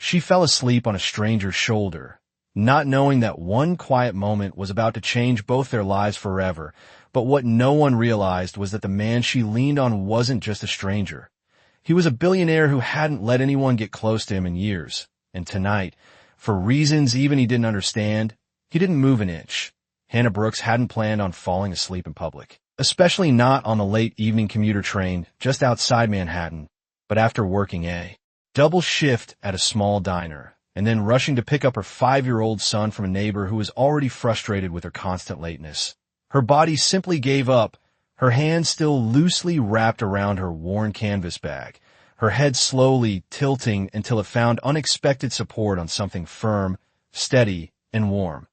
She fell asleep on a stranger's shoulder, not knowing that one quiet moment was about to change both their lives forever. But what no one realized was that the man she leaned on wasn't just a stranger. He was a billionaire who hadn't let anyone get close to him in years. And tonight, for reasons even he didn't understand, he didn't move an inch. Hannah Brooks hadn't planned on falling asleep in public, especially not on the late evening commuter train just outside Manhattan, but after working a double shift at a small diner, and then rushing to pick up her 5-year-old son from a neighbor who was already frustrated with her constant lateness. Her body simply gave up, her hand still loosely wrapped around her worn canvas bag, her head slowly tilting until it found unexpected support on something firm, steady, and warm.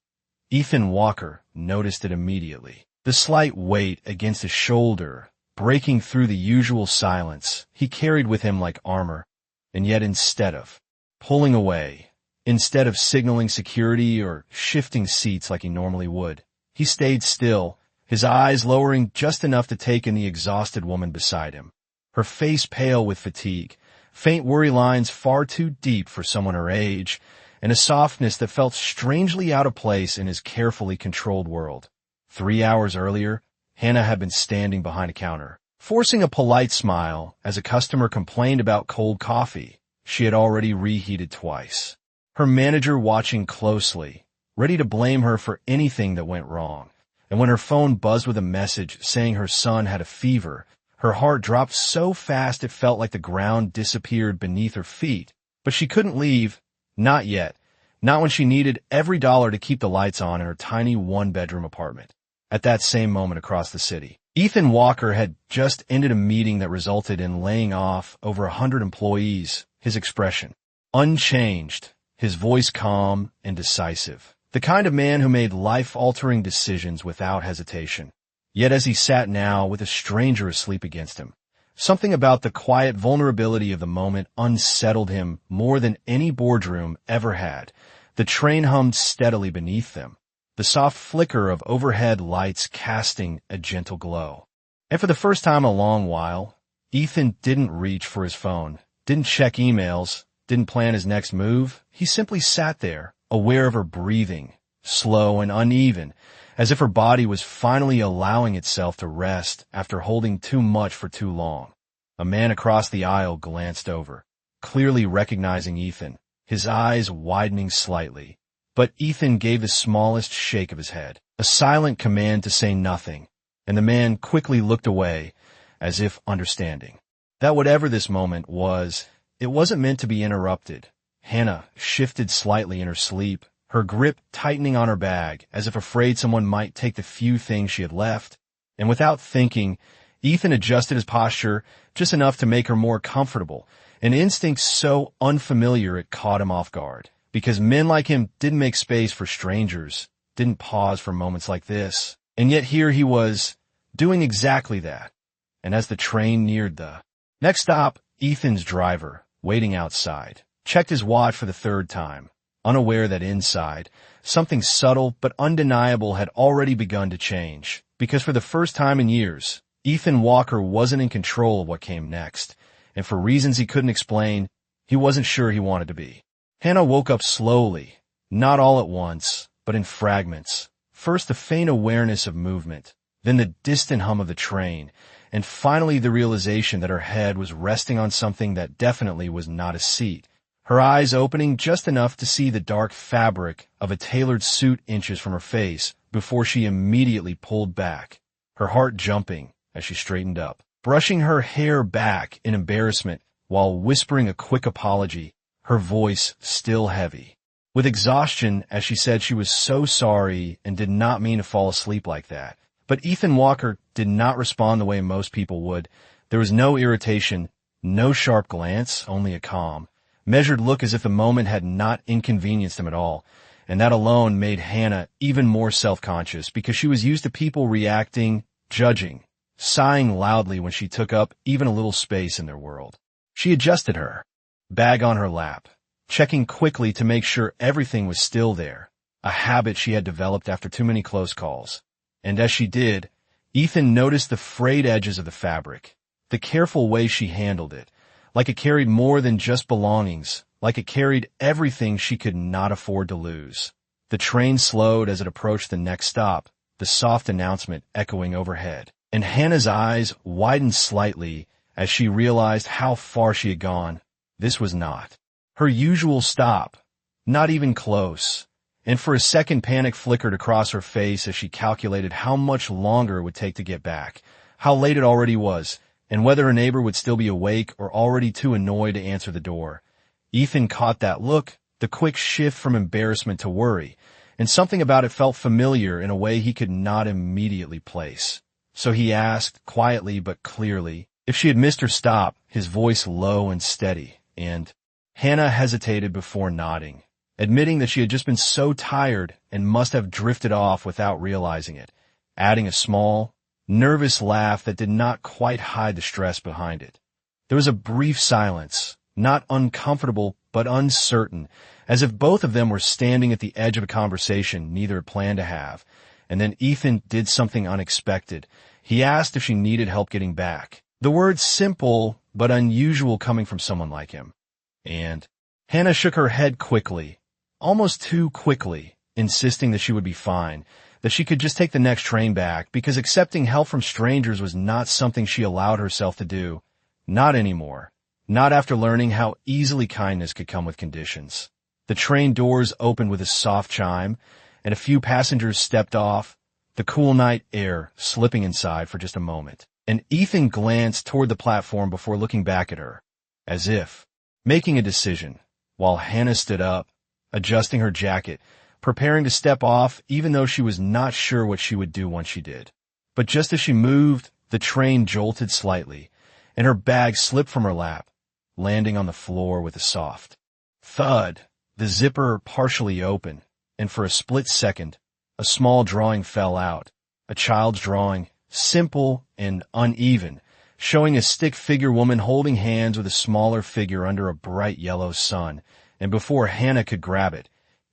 Ethan Walker noticed it immediately. The slight weight against his shoulder, breaking through the usual silence he carried with him like armor. And yet instead of pulling away, instead of signaling security or shifting seats like he normally would, he stayed still, his eyes lowering just enough to take in the exhausted woman beside him. Her face pale with fatigue, faint worry lines far too deep for someone her age, and a softness that felt strangely out of place in his carefully controlled world. 3 hours earlier, Hannah had been standing behind a counter, forcing a polite smile as a customer complained about cold coffee she had already reheated twice. Her manager watching closely, ready to blame her for anything that went wrong. And when her phone buzzed with a message saying her son had a fever, her heart dropped so fast it felt like the ground disappeared beneath her feet. But she couldn't leave. Not yet. Not when she needed every dollar to keep the lights on in her tiny one-bedroom apartment. At that same moment across the city, Ethan Walker had just ended a meeting that resulted in laying off over 100 employees, his expression unchanged, his voice calm and decisive. The kind of man who made life-altering decisions without hesitation. Yet as he sat now with a stranger asleep against him, something about the quiet vulnerability of the moment unsettled him more than any boardroom ever had. The train hummed steadily beneath them, the soft flicker of overhead lights casting a gentle glow. And for the first time in a long while, Ethan didn't reach for his phone, didn't check emails, didn't plan his next move. He simply sat there, aware of her breathing, slow and uneven, as if her body was finally allowing itself to rest after holding too much for too long. A man across the aisle glanced over, clearly recognizing Ethan, his eyes widening slightly. But Ethan gave the smallest shake of his head, a silent command to say nothing, and the man quickly looked away, as if understanding that whatever this moment was, it wasn't meant to be interrupted. Hannah shifted slightly in her sleep, her grip tightening on her bag, as if afraid someone might take the few things she had left. And without thinking, Ethan adjusted his posture just enough to make her more comfortable, an instinct so unfamiliar it caught him off guard. Because men like him didn't make space for strangers, didn't pause for moments like this. And yet here he was, doing exactly that. And as the train neared the next stop, Ethan's driver, waiting outside, checked his watch for the third time, unaware that inside, something subtle but undeniable had already begun to change. Because for the first time in years, Ethan Walker wasn't in control of what came next. And for reasons he couldn't explain, he wasn't sure he wanted to be. Hannah woke up slowly, not all at once, but in fragments. First the faint awareness of movement, then the distant hum of the train, and finally the realization that her head was resting on something that definitely was not a seat. Her eyes opening just enough to see the dark fabric of a tailored suit inches from her face before she immediately pulled back, her heart jumping as she straightened up, brushing her hair back in embarrassment while whispering a quick apology, her voice still heavy. With exhaustion, as she said she was so sorry and did not mean to fall asleep like that. But Ethan Walker did not respond the way most people would. There was no irritation, no sharp glance, only a calm, measured look as if the moment had not inconvenienced him at all. And that alone made Hannah even more self-conscious because she was used to people reacting, judging, sighing loudly when she took up even a little space in their world. She adjusted her bag on her lap, checking quickly to make sure everything was still there, a habit she had developed after too many close calls. And as she did, Ethan noticed the frayed edges of the fabric, the careful way she handled it, like it carried more than just belongings, like it carried everything she could not afford to lose. The train slowed as it approached the next stop, the soft announcement echoing overhead, and Hannah's eyes widened slightly as she realized how far she had gone. This was not her usual stop, not even close, and for a second panic flickered across her face as she calculated how much longer it would take to get back, how late it already was, and whether her neighbor would still be awake or already too annoyed to answer the door. Ethan caught that look, the quick shift from embarrassment to worry, and something about it felt familiar in a way he could not immediately place. So he asked, quietly but clearly, if she had missed her stop, his voice low and steady, and Hannah hesitated before nodding, admitting that she had just been so tired and must have drifted off without realizing it, adding a small, nervous laugh that did not quite hide the stress behind it. There was a brief silence, not uncomfortable but uncertain, as if both of them were standing at the edge of a conversation neither had planned to have. And then Ethan did something unexpected. He asked if she needed help getting back. The words simple but unusual coming from someone like him. And Hannah shook her head quickly, almost too quickly, insisting that she would be fine, that she could just take the next train back because accepting help from strangers was not something she allowed herself to do. Not anymore. Not after learning how easily kindness could come with conditions. The train doors opened with a soft chime, and a few passengers stepped off, the cool night air slipping inside for just a moment. And Ethan glanced toward the platform before looking back at her, as if making a decision, while Hannah stood up, adjusting her jacket, preparing to step off even though she was not sure what she would do once she did. But just as she moved, the train jolted slightly, and her bag slipped from her lap, landing on the floor with a soft thud, the zipper partially open, and for a split second, a small drawing fell out, a child's drawing, simple and uneven, showing a stick figure woman holding hands with a smaller figure under a bright yellow sun, and before Hannah could grab it,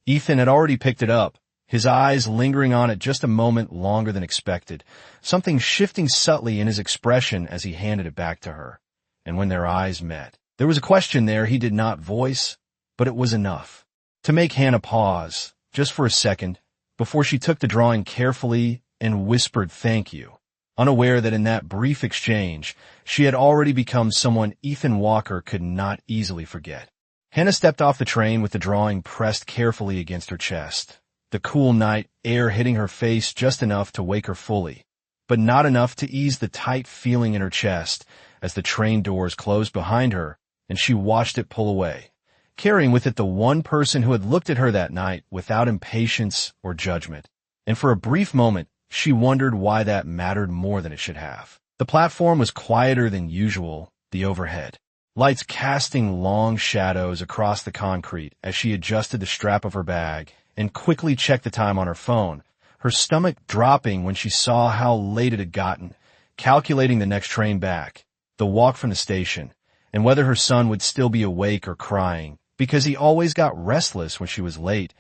Ethan had already picked it up, his eyes lingering on it just a moment longer than expected, something shifting subtly in his expression as he handed it back to her. And when their eyes met, there was a question there he did not voice, but it was enough to make Hannah pause, just for a second, before she took the drawing carefully and whispered thank you, unaware that in that brief exchange, she had already become someone Ethan Walker could not easily forget. Hannah stepped off the train with the drawing pressed carefully against her chest, the cool night air hitting her face just enough to wake her fully, but not enough to ease the tight feeling in her chest as the train doors closed behind her and she watched it pull away, carrying with it the one person who had looked at her that night without impatience or judgment. And for a brief moment, she wondered why that mattered more than it should have. The platform was quieter than usual, the overhead, lights casting long shadows across the concrete as she adjusted the strap of her bag and quickly checked the time on her phone, her stomach dropping when she saw how late it had gotten, calculating the next train back, the walk from the station, and whether her son would still be awake or crying, because he always got restless when she was late,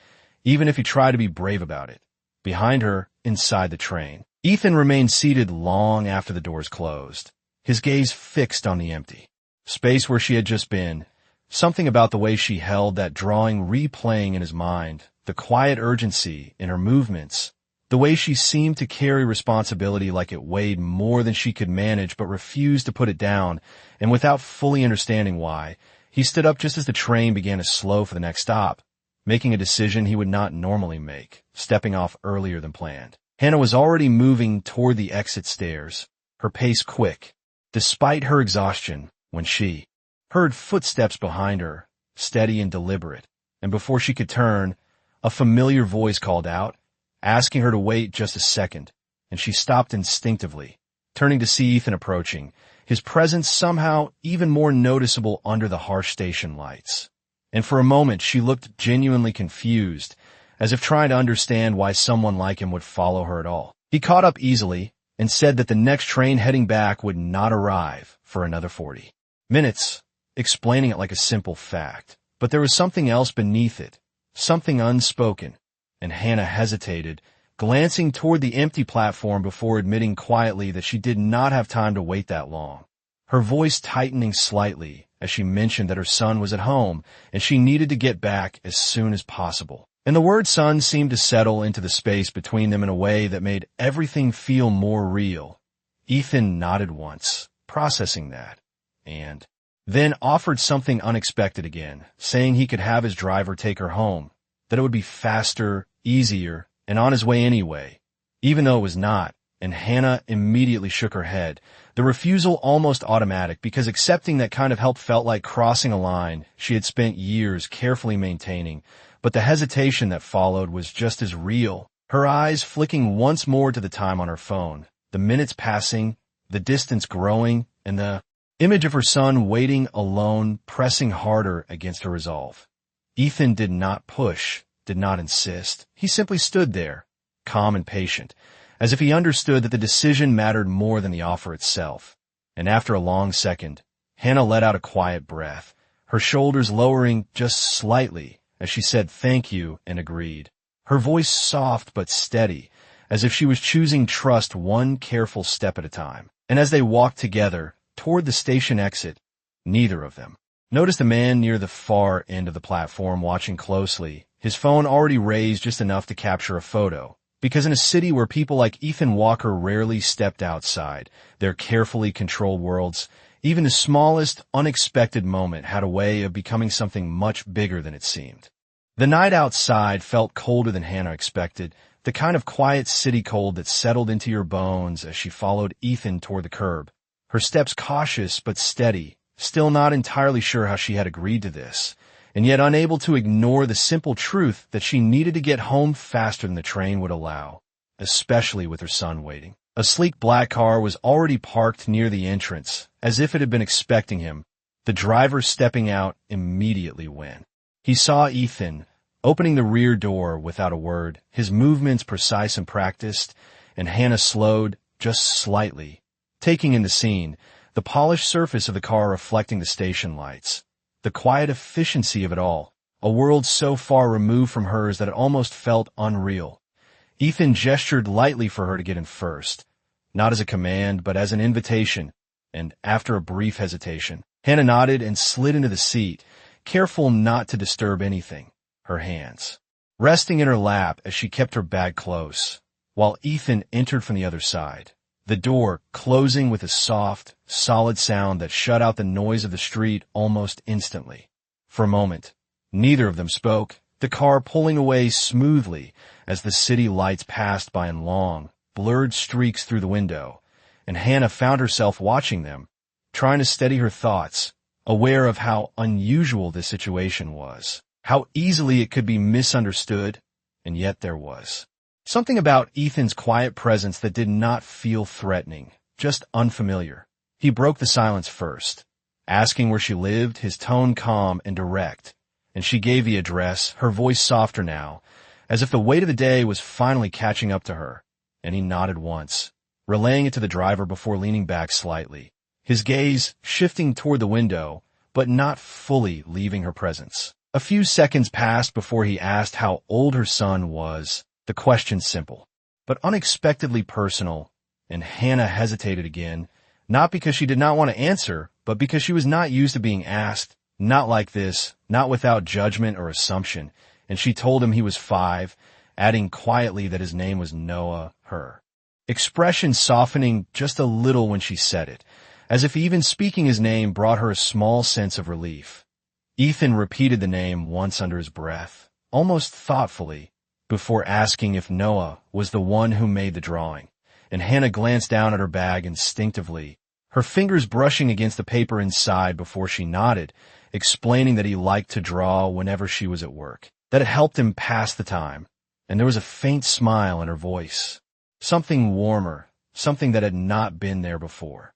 even if he tried to be brave about it. Behind her, inside the train, Ethan remained seated long after the doors closed, his gaze fixed on the empty space where she had just been, something about the way she held that drawing replaying in his mind, the quiet urgency in her movements, the way she seemed to carry responsibility like it weighed more than she could manage but refused to put it down, and without fully understanding why, he stood up just as the train began to slow for the next stop, making a decision he would not normally make, stepping off earlier than planned. Hannah was already moving toward the exit stairs, her pace quick, despite her exhaustion, when she heard footsteps behind her, steady and deliberate, and before she could turn, a familiar voice called out, asking her to wait just a second, and she stopped instinctively, turning to see Ethan approaching, his presence somehow even more noticeable under the harsh station lights. And for a moment she looked genuinely confused, as if trying to understand why someone like him would follow her at all. He caught up easily and said that the next train heading back would not arrive for another 40 minutes, explaining it like a simple fact. But there was something else beneath it, something unspoken, and Hannah hesitated, glancing toward the empty platform before admitting quietly that she did not have time to wait that long, her voice tightening slightly as she mentioned that her son was at home and she needed to get back as soon as possible. And the word son seemed to settle into the space between them in a way that made everything feel more real. Ethan nodded once, processing that, and then offered something unexpected again, saying he could have his driver take her home, that it would be faster, easier, and on his way anyway, even though it was not, and Hannah immediately shook her head, the refusal almost automatic because accepting that kind of help felt like crossing a line she had spent years carefully maintaining, but the hesitation that followed was just as real, her eyes flicking once more to the time on her phone, the minutes passing, the distance growing, and the image of her son waiting alone, pressing harder against her resolve. Ethan did not push, did not insist. He simply stood there, calm and patient, as if he understood that the decision mattered more than the offer itself. And after a long second, Hannah let out a quiet breath, her shoulders lowering just slightly as she said thank you and agreed, her voice soft but steady, as if she was choosing trust one careful step at a time. And as they walked together toward the station exit, neither of them noticed a man near the far end of the platform watching closely, his phone already raised just enough to capture a photo. Because in a city where people like Ethan Walker rarely stepped outside their carefully controlled worlds, even the smallest, unexpected moment had a way of becoming something much bigger than it seemed. The night outside felt colder than Hannah expected, the kind of quiet city cold that settled into your bones as she followed Ethan toward the curb, her steps cautious but steady, still not entirely sure how she had agreed to this, and yet unable to ignore the simple truth that she needed to get home faster than the train would allow, especially with her son waiting. A sleek black car was already parked near the entrance, as if it had been expecting him, the driver stepping out immediately when he saw Ethan, opening the rear door without a word, his movements precise and practiced, and Hannah slowed just slightly, taking in the scene, the polished surface of the car reflecting the station lights. The quiet efficiency of it all, a world so far removed from hers that it almost felt unreal. Ethan gestured lightly for her to get in first, not as a command, but as an invitation, and after a brief hesitation, Hannah nodded and slid into the seat, careful not to disturb anything, her hands resting in her lap as she kept her bag close, while Ethan entered from the other side, the door closing with a soft, solid sound that shut out the noise of the street almost instantly. For a moment, neither of them spoke, the car pulling away smoothly as the city lights passed by in long, blurred streaks through the window, and Hannah found herself watching them, trying to steady her thoughts, aware of how unusual this situation was, how easily it could be misunderstood, and yet there was something about Ethan's quiet presence that did not feel threatening, just unfamiliar. He broke the silence first, asking where she lived, his tone calm and direct, and she gave the address, her voice softer now, as if the weight of the day was finally catching up to her, and he nodded once, relaying it to the driver before leaning back slightly, his gaze shifting toward the window, but not fully leaving her presence. A few seconds passed before he asked how old her son was, the question simple, but unexpectedly personal, and Hannah hesitated again, not because she did not want to answer, but because she was not used to being asked, not like this, not without judgment or assumption, and she told him he was 5, adding quietly that his name was Noah, her expression softening just a little when she said it, as if even speaking his name brought her a small sense of relief. Ethan repeated the name once under his breath, almost thoughtfully, before asking if Noah was the one who made the drawing, and Hannah glanced down at her bag instinctively, her fingers brushing against the paper inside before she nodded, explaining that he liked to draw whenever she was at work, that it helped him pass the time, and there was a faint smile in her voice, something warmer, something that had not been there before.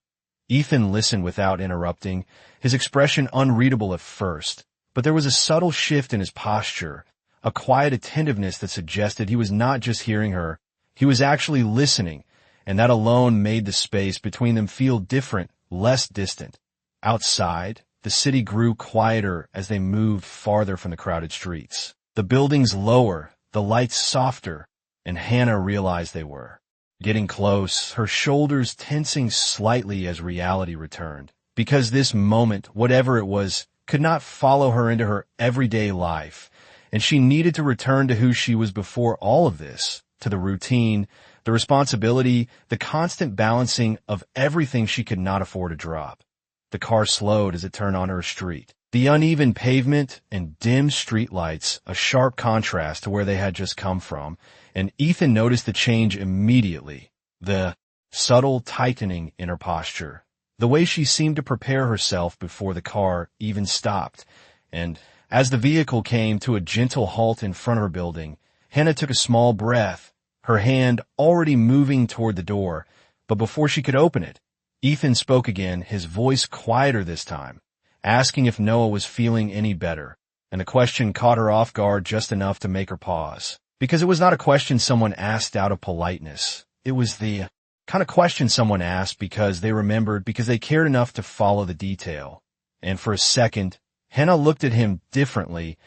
Ethan listened without interrupting, his expression unreadable at first, but there was a subtle shift in his posture, a quiet attentiveness that suggested he was not just hearing her, he was actually listening, and that alone made the space between them feel different, less distant. Outside, the city grew quieter as they moved farther from the crowded streets. The buildings lower, the lights softer, and Hannah realized they were getting close, her shoulders tensing slightly as reality returned. because this moment, whatever it was, could not follow her into her everyday life, and she needed to return to who she was before all of this, to the routine, the responsibility, the constant balancing of everything she could not afford to drop. The car slowed as it turned onto her street. The uneven pavement and dim street lights, a sharp contrast to where they had just come from, and Ethan noticed the change immediately. The subtle tightening in her posture, the way she seemed to prepare herself before the car even stopped, and as the vehicle came to a gentle halt in front of her building, Hannah took a small breath, her hand already moving toward the door, but before she could open it, Ethan spoke again, his voice quieter this time, asking if Noah was feeling any better, and the question caught her off guard just enough to make her pause. Because it was not a question someone asked out of politeness. It was the kind of question someone asked because they remembered, because they cared enough to follow the detail. And for a second, Hannah looked at him differently,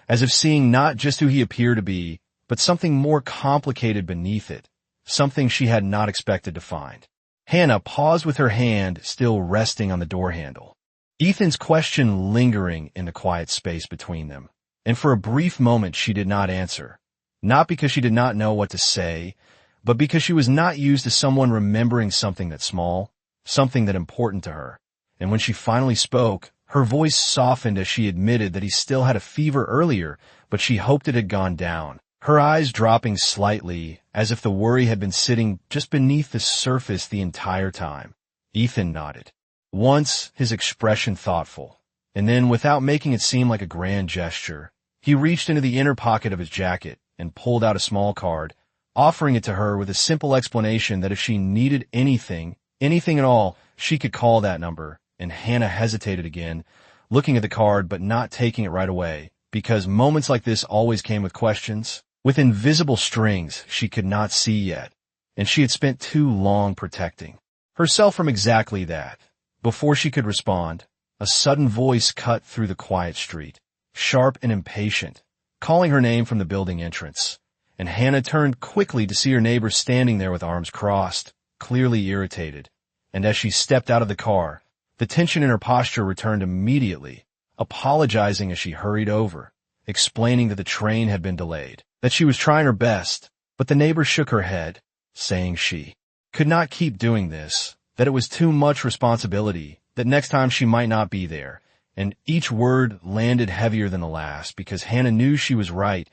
as if seeing not just who he appeared to be, but something more complicated beneath it, something she had not expected to find. Hannah paused with her hand still resting on the door handle, Ethan's question lingering in the quiet space between them. And for a brief moment she did not answer, not because she did not know what to say, but because she was not used to someone remembering something that small, something that important to her. And when she finally spoke, her voice softened as she admitted that he still had a fever earlier, but she hoped it had gone down. Her eyes dropping slightly, as if the worry had been sitting just beneath the surface the entire time. Ethan nodded. Once, his expression thoughtful, and then, without making it seem like a grand gesture, he reached into the inner pocket of his jacket and pulled out a small card, offering it to her with a simple explanation that if she needed anything at all, she could call that number. And Hannah hesitated again, looking at the card but not taking it right away, because moments like this always came with questions, with invisible strings she could not see yet, and she had spent too long protecting herself from exactly that. Before she could respond, a sudden voice cut through the quiet street, sharp and impatient, calling her name from the building entrance, and Hannah turned quickly to see her neighbor standing there with arms crossed, clearly irritated. And as she stepped out of the car, the tension in her posture returned immediately, apologizing as she hurried over, explaining that the train had been delayed, that she was trying her best, but the neighbor shook her head, saying she could not keep doing this, that it was too much responsibility, that next time she might not be there, and each word landed heavier than the last because Hannah knew she was right,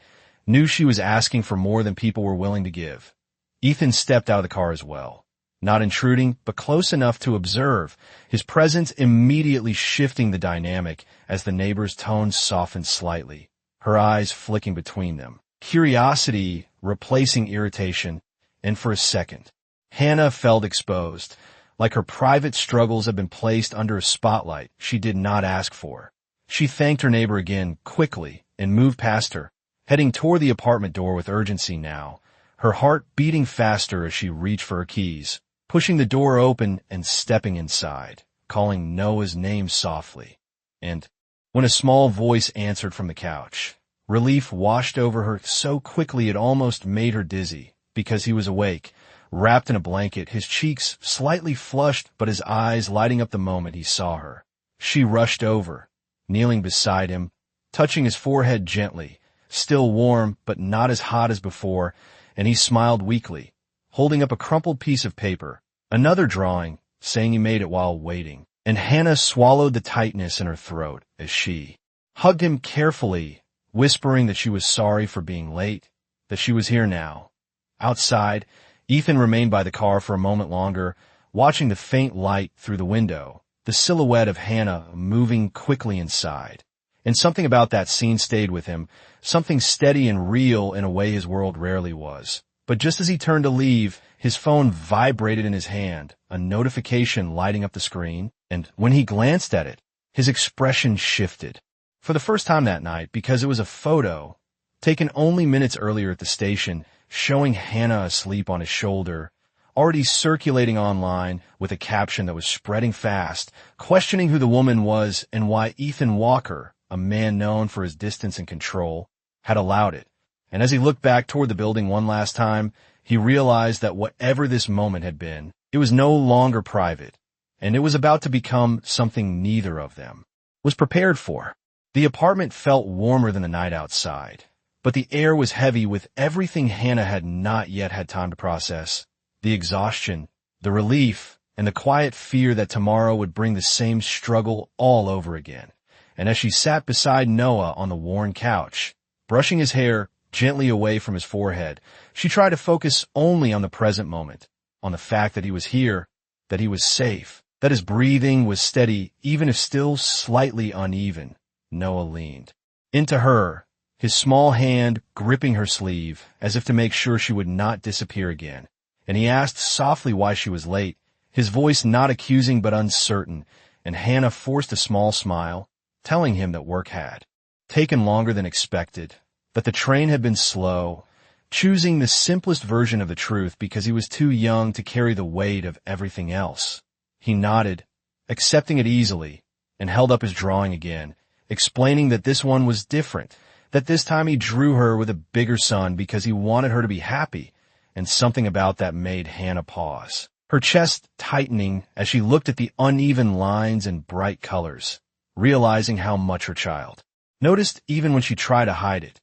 knew she was asking for more than people were willing to give. Ethan stepped out of the car as well. Not intruding, but close enough to observe, his presence immediately shifting the dynamic as the neighbor's tone softened slightly, her eyes flicking between them, curiosity replacing irritation, and for a second, Hannah felt exposed, like her private struggles had been placed under a spotlight she did not ask for. She thanked her neighbor again quickly and moved past her, heading toward the apartment door with urgency now, her heart beating faster as she reached for her keys, pushing the door open and stepping inside, calling Noah's name softly. And when a small voice answered from the couch, relief washed over her so quickly it almost made her dizzy, because he was awake, wrapped in a blanket, his cheeks slightly flushed but his eyes lighting up the moment he saw her. She rushed over, kneeling beside him, touching his forehead gently, still warm but not as hot as before, and he smiled weakly, holding up a crumpled piece of paper, another drawing, saying he made it while waiting. And Hannah swallowed the tightness in her throat as she hugged him carefully, whispering that she was sorry for being late, that she was here now. Outside, Ethan remained by the car for a moment longer, watching the faint light through the window, the silhouette of Hannah moving quickly inside. And something about that scene stayed with him, something steady and real in a way his world rarely was. But just as he turned to leave, his phone vibrated in his hand, a notification lighting up the screen, and when he glanced at it, his expression shifted. For the first time that night, because it was a photo, taken only minutes earlier at the station, showing Hannah asleep on his shoulder, already circulating online with a caption that was spreading fast, questioning who the woman was and why Ethan Walker, a man known for his distance and control, had allowed it. And as he looked back toward the building one last time, he realized that whatever this moment had been, it was no longer private. and it was about to become something neither of them was prepared for. The apartment felt warmer than the night outside, but the air was heavy with everything Hannah had not yet had time to process. The exhaustion, the relief, and the quiet fear that tomorrow would bring the same struggle all over again. And as she sat beside Noah on the worn couch, brushing his hair gently away from his forehead, she tried to focus only on the present moment, on the fact that he was here, that he was safe, that his breathing was steady, even if still slightly uneven. Noah leaned into her, his small hand gripping her sleeve, as if to make sure she would not disappear again. And he asked softly why she was late, his voice not accusing but uncertain, and Hannah forced a small smile, telling him that work had taken longer than expected, that the train had been slow, choosing the simplest version of the truth because he was too young to carry the weight of everything else. He nodded, accepting it easily, and held up his drawing again, explaining that this one was different, that this time he drew her with a bigger sun because he wanted her to be happy, and something about that made Hannah pause, her chest tightening as she looked at the uneven lines and bright colors, realizing how much her child noticed even when she tried to hide it.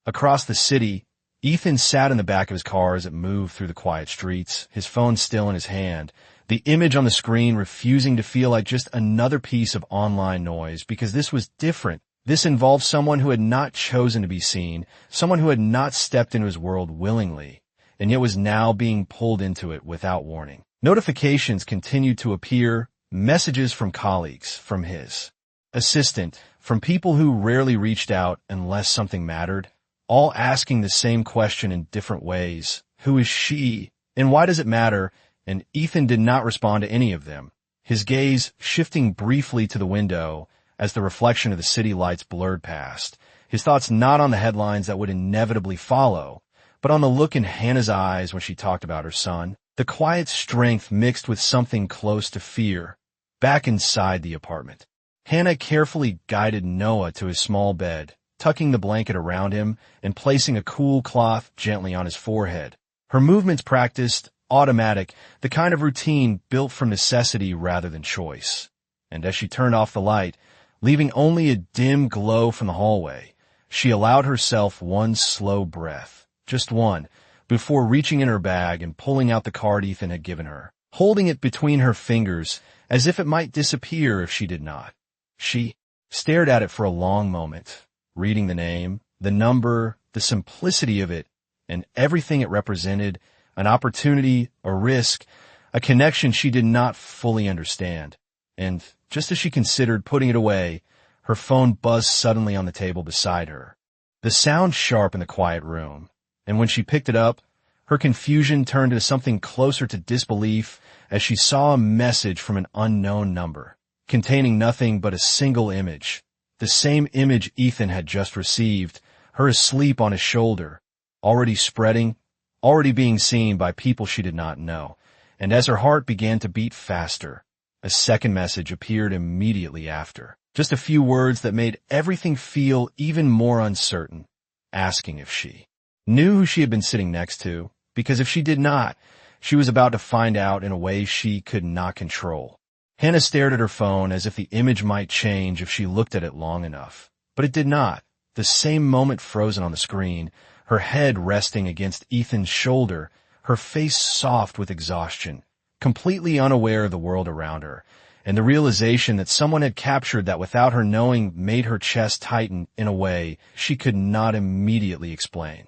Across the city, Ethan sat in the back of his car as it moved through the quiet streets, his phone still in his hand, the image on the screen refusing to feel like just another piece of online noise because this was different. This involved someone who had not chosen to be seen, someone who had not stepped into his world willingly, and yet was now being pulled into it without warning. Notifications continued to appear, messages from colleagues, from his assistant, from people who rarely reached out unless something mattered, all asking the same question in different ways. Who is she? And why does it matter? And Ethan did not respond to any of them, his gaze shifting briefly to the window as the reflection of the city lights blurred past, his thoughts not on the headlines that would inevitably follow, but on the look in Hannah's eyes when she talked about her son, the quiet strength mixed with something close to fear. Back inside the apartment, Hannah carefully guided Noah to his small bed, tucking the blanket around him and placing a cool cloth gently on his forehead. Her movements practiced, automatic, the kind of routine built from necessity rather than choice. And as she turned off the light, leaving only a dim glow from the hallway, she allowed herself one slow breath, just one, before reaching in her bag and pulling out the card Ethan had given her, holding it between her fingers as if it might disappear if she did not. She stared at it for a long moment, reading the name, the number, the simplicity of it, and everything it represented, an opportunity, a risk, a connection she did not fully understand. And just as she considered putting it away, her phone buzzed suddenly on the table beside her. The sound sharp in the quiet room, and when she picked it up, her confusion turned into something closer to disbelief as she saw a message from an unknown number, containing nothing but a single image, the same image Ethan had just received, her asleep on his shoulder, already spreading, already being seen by people she did not know. And as her heart began to beat faster, a second message appeared immediately after. Just a few words that made everything feel even more uncertain, asking if she knew who she had been sitting next to, because if she did not, she was about to find out in a way she could not control. Hannah stared at her phone as if the image might change if she looked at it long enough. But it did not. The same moment frozen on the screen, her head resting against Ethan's shoulder, her face soft with exhaustion, completely unaware of the world around her, and the realization that someone had captured that without her knowing made her chest tighten in a way she could not immediately explain.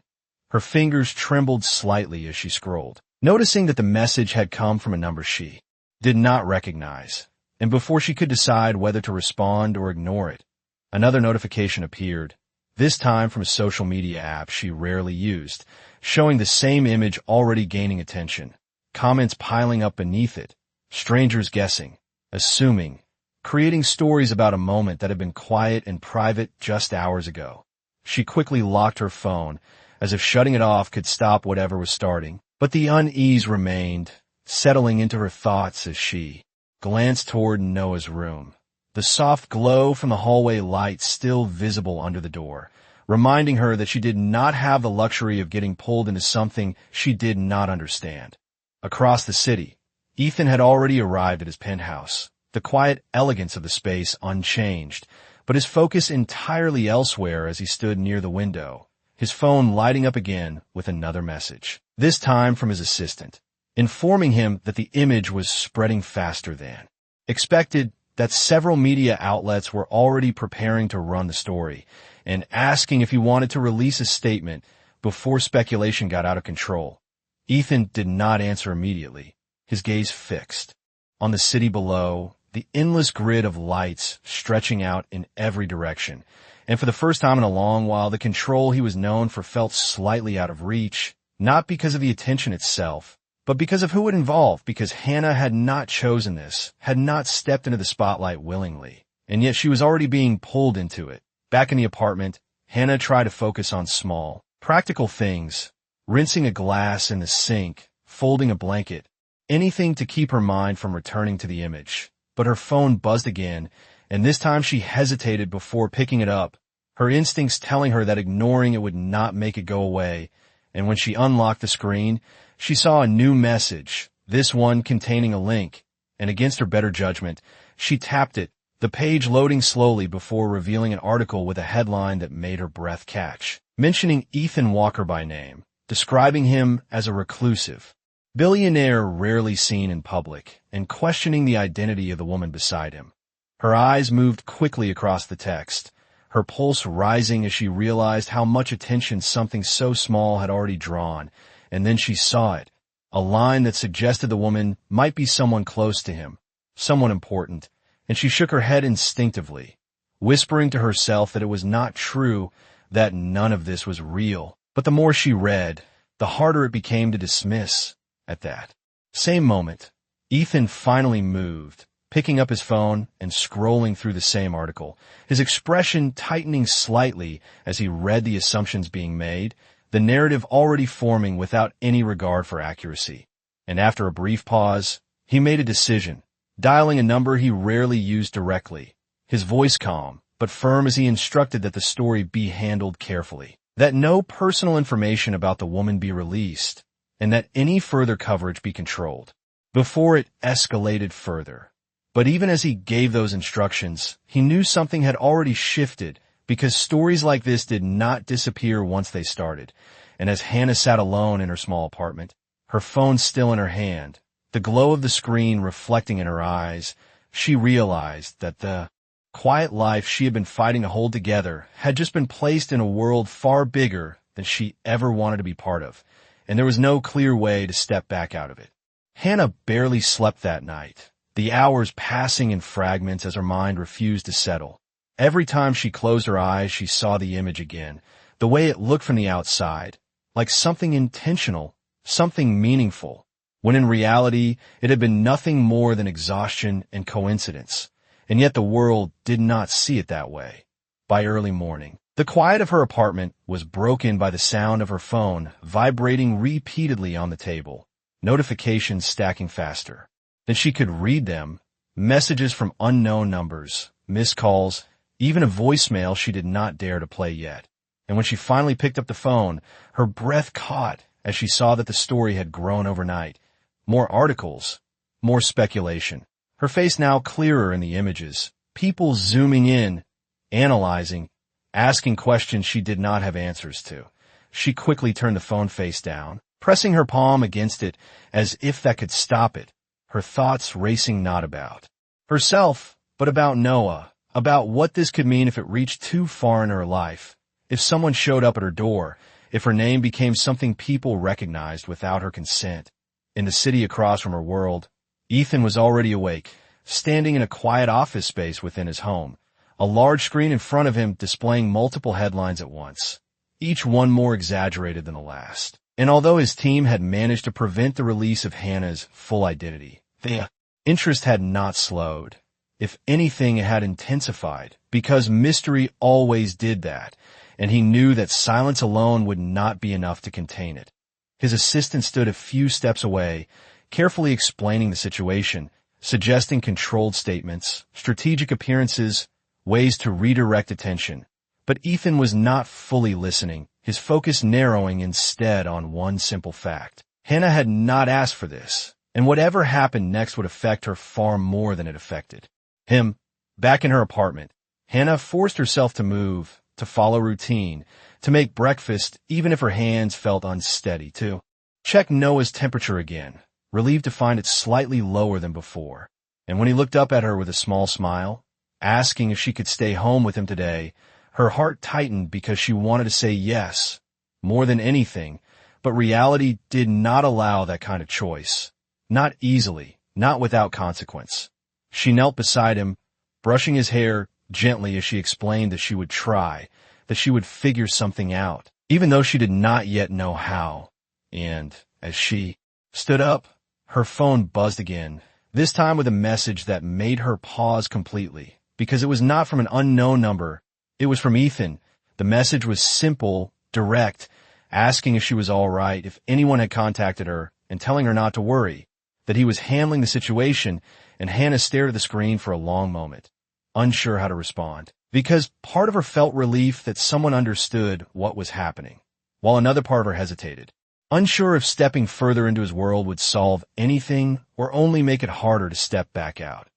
Her fingers trembled slightly as she scrolled, noticing that the message had come from a number she did not recognize, and before she could decide whether to respond or ignore it, another notification appeared, this time from a social media app she rarely used, showing the same image already gaining attention, comments piling up beneath it, strangers guessing, assuming, creating stories about a moment that had been quiet and private just hours ago. She quickly locked her phone, as if shutting it off could stop whatever was starting, but the unease remained, settling into her thoughts as she glanced toward Noah's room, the soft glow from the hallway light still visible under the door, reminding her that she did not have the luxury of getting pulled into something she did not understand. Across the city, Ethan had already arrived at his penthouse, the quiet elegance of the space unchanged, but his focus entirely elsewhere as he stood near the window, his phone lighting up again with another message, this time from his assistant, informing him that the image was spreading faster than expected, that several media outlets were already preparing to run the story, and asking if he wanted to release a statement before speculation got out of control. Ethan did not answer immediately, his gaze fixed on the city below, the endless grid of lights stretching out in every direction, and for the first time in a long while, the control he was known for felt slightly out of reach, not because of the attention itself, but because of who it involved, because Hannah had not chosen this, had not stepped into the spotlight willingly, and yet she was already being pulled into it. Back in the apartment, Hannah tried to focus on small, practical things, rinsing a glass in the sink, folding a blanket, anything to keep her mind from returning to the image. But her phone buzzed again, and this time she hesitated before picking it up, her instincts telling her that ignoring it would not make it go away. And when she unlocked the screen, she saw a new message, this one containing a link, and against her better judgment, she tapped it, the page loading slowly before revealing an article with a headline that made her breath catch, mentioning Ethan Walker by name, describing him as a reclusive billionaire rarely seen in public, and questioning the identity of the woman beside him. Her eyes moved quickly across the text, her pulse rising as she realized how much attention something so small had already drawn, and then she saw it, a line that suggested the woman might be someone close to him, someone important, and she shook her head instinctively, whispering to herself that it was not true, that none of this was real. But the more she read, the harder it became to dismiss. At that same moment, Ethan finally moved, picking up his phone and scrolling through the same article, his expression tightening slightly as he read the assumptions being made, the narrative already forming without any regard for accuracy. And after a brief pause, he made a decision, dialing a number he rarely used directly, his voice calm, but firm as he instructed that the story be handled carefully, that no personal information about the woman be released, and that any further coverage be controlled, before it escalated further. But even as he gave those instructions, he knew something had already shifted, because stories like this did not disappear once they started. And as Hannah sat alone in her small apartment, her phone still in her hand, the glow of the screen reflecting in her eyes, she realized that the quiet life she had been fighting to hold together had just been placed in a world far bigger than she ever wanted to be part of, and there was no clear way to step back out of it. Hannah barely slept that night, the hours passing in fragments as her mind refused to settle. Every time she closed her eyes, she saw the image again, the way it looked from the outside, like something intentional, something meaningful, when in reality it had been nothing more than exhaustion and coincidence, and yet the world did not see it that way. By early morning, the quiet of her apartment was broken by the sound of her phone vibrating repeatedly on the table, notifications stacking faster than she could read them, messages from unknown numbers, missed calls, even a voicemail she did not dare to play yet. And when she finally picked up the phone, her breath caught as she saw that the story had grown overnight. More articles, more speculation. Her face now clearer in the images, people zooming in, analyzing, asking questions she did not have answers to. She quickly turned the phone face down, pressing her palm against it as if that could stop it, her thoughts racing not about herself, but about Noah, about what this could mean if it reached too far in her life, if someone showed up at her door, if her name became something people recognized without her consent. In the city across from her world, Ethan was already awake, standing in a quiet office space within his home, a large screen in front of him displaying multiple headlines at once, each one more exaggerated than the last. And although his team had managed to prevent the release of Hannah's full identity, the interest had not slowed. If anything, it had intensified, because mystery always did that, and he knew that silence alone would not be enough to contain it. His assistant stood a few steps away, carefully explaining the situation, suggesting controlled statements, strategic appearances, ways to redirect attention. But Ethan was not fully listening, his focus narrowing instead on one simple fact. Hannah had not asked for this. and whatever happened next would affect her far more than it affected him. Back in her apartment, Hannah forced herself to move, to follow routine, to make breakfast even if her hands felt unsteady, to check Noah's temperature again, relieved to find it slightly lower than before. And when he looked up at her with a small smile, asking if she could stay home with him today, her heart tightened because she wanted to say yes, more than anything, but reality did not allow that kind of choice. Not easily, not without consequence. She knelt beside him, brushing his hair gently as she explained that she would try, that she would figure something out, even though she did not yet know how. And as she stood up, her phone buzzed again, this time with a message that made her pause completely, because it was not from an unknown number. It was from Ethan. The message was simple, direct, asking if she was all right, if anyone had contacted her, and telling her not to worry, that he was handling the situation, and Hannah stared at the screen for a long moment, unsure how to respond, because part of her felt relief that someone understood what was happening, while another part of her hesitated, unsure if stepping further into his world would solve anything or only make it harder to step back out.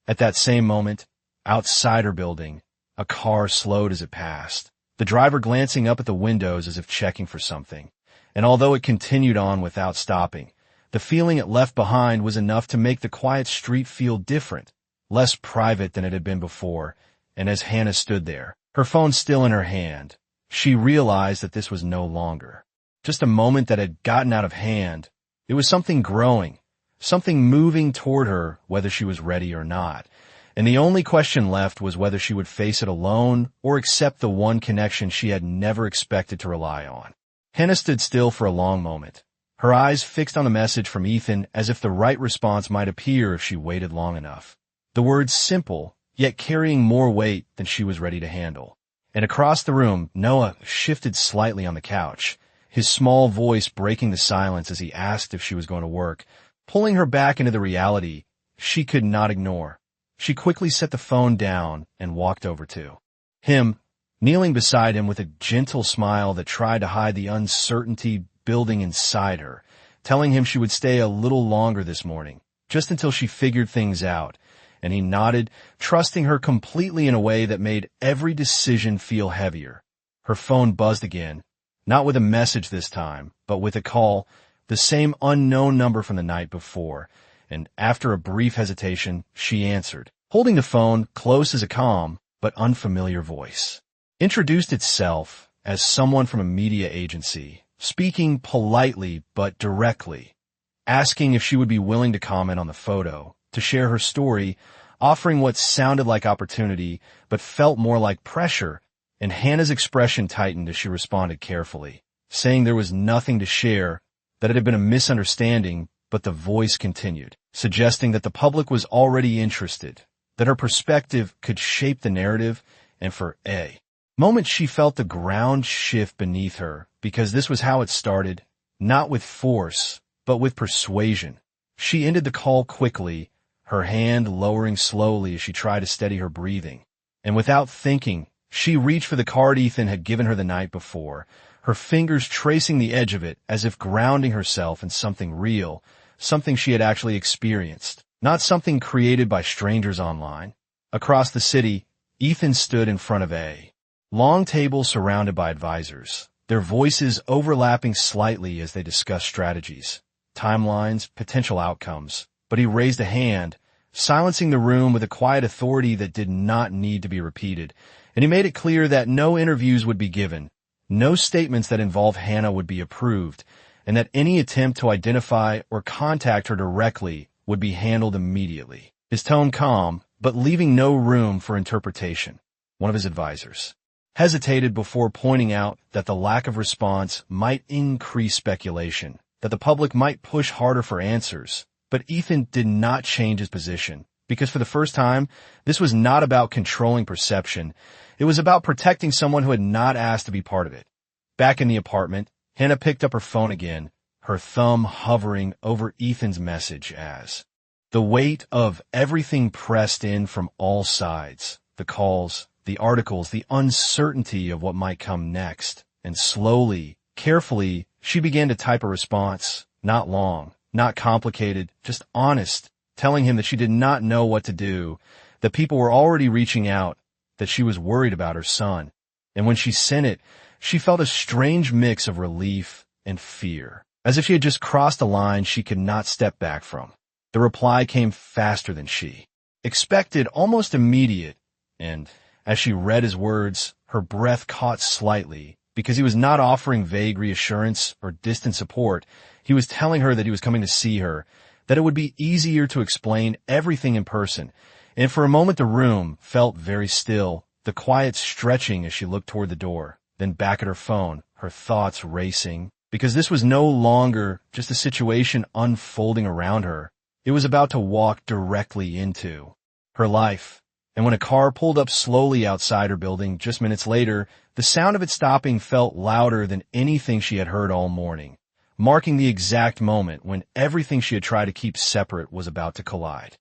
At that same moment, outside her building, a car slowed as it passed, the driver glancing up at the windows as if checking for something, and although it continued on without stopping, the feeling it left behind was enough to make the quiet street feel different, less private than it had been before, and as Hannah stood there, her phone still in her hand, she realized that this was no longer just a moment that had gotten out of hand. It was something growing, something moving toward her, whether she was ready or not. And the only question left was whether she would face it alone or accept the one connection she had never expected to rely on. Hannah stood still for a long moment, her eyes fixed on the message from Ethan as if the right response might appear if she waited long enough. The words simple, yet carrying more weight than she was ready to handle. And across the room, Noah shifted slightly on the couch, his small voice breaking the silence as he asked if she was going to work, pulling her back into the reality she could not ignore. She quickly set the phone down and walked over to him, kneeling beside him with a gentle smile that tried to hide the uncertainty building inside her, telling him she would stay a little longer this morning, just until she figured things out. And he nodded, trusting her completely in a way that made every decision feel heavier. Her phone buzzed again, not with a message this time, but with a call, the same unknown number from the night before, and after a brief hesitation, she answered, holding the phone close as a calm but unfamiliar voice introduced itself as someone from a media agency, speaking politely but directly, asking if she would be willing to comment on the photo, to share her story, offering what sounded like opportunity but felt more like pressure. And Hannah's expression tightened as she responded carefully, saying there was nothing to share, that it had been a misunderstanding, but the voice continued, suggesting that the public was already interested, that her perspective could shape the narrative, and for a moment she felt the ground shift beneath her, because this was how it started, not with force, but with persuasion. She ended the call quickly, her hand lowering slowly as she tried to steady her breathing, and without thinking, she reached for the card Ethan had given her the night before, her fingers tracing the edge of it as if grounding herself in something real, something she had actually experienced, not something created by strangers online. Across the city, Ethan stood in front of a long table surrounded by advisors, their voices overlapping slightly as they discussed strategies, timelines, potential outcomes. But he raised a hand, silencing the room with a quiet authority that did not need to be repeated, and he made it clear that no interviews would be given, no statements that involve Hannah would be approved, and that any attempt to identify or contact her directly would be handled immediately. His tone calm, but leaving no room for interpretation. One of his advisors hesitated before pointing out that the lack of response might increase speculation, that the public might push harder for answers. But Ethan did not change his position, because for the first time, this was not about controlling perception. It was about protecting someone who had not asked to be part of it. Back in the apartment, Hannah picked up her phone again, her thumb hovering over Ethan's message as the weight of everything pressed in from all sides, the calls, the articles, the uncertainty of what might come next. And slowly, carefully, she began to type a response, not long, Not complicated, just honest, telling him that she did not know what to do, that people were already reaching out, that she was worried about her son. And when she sent it, she felt a strange mix of relief and fear, as if she had just crossed a line she could not step back from. The reply came faster than she expected, almost immediate, and as she read his words, her breath caught slightly, because he was not offering vague reassurance or distant support. He was telling her that he was coming to see her, that it would be easier to explain everything in person. And for a moment the room felt very still, the quiet stretching as she looked toward the door, then back at her phone, her thoughts racing, because this was no longer just a situation unfolding around her. It was about to walk directly into her life. And when a car pulled up slowly outside her building just minutes later, the sound of it stopping felt louder than anything she had heard all morning, marking the exact moment when everything she had tried to keep separate was about to collide.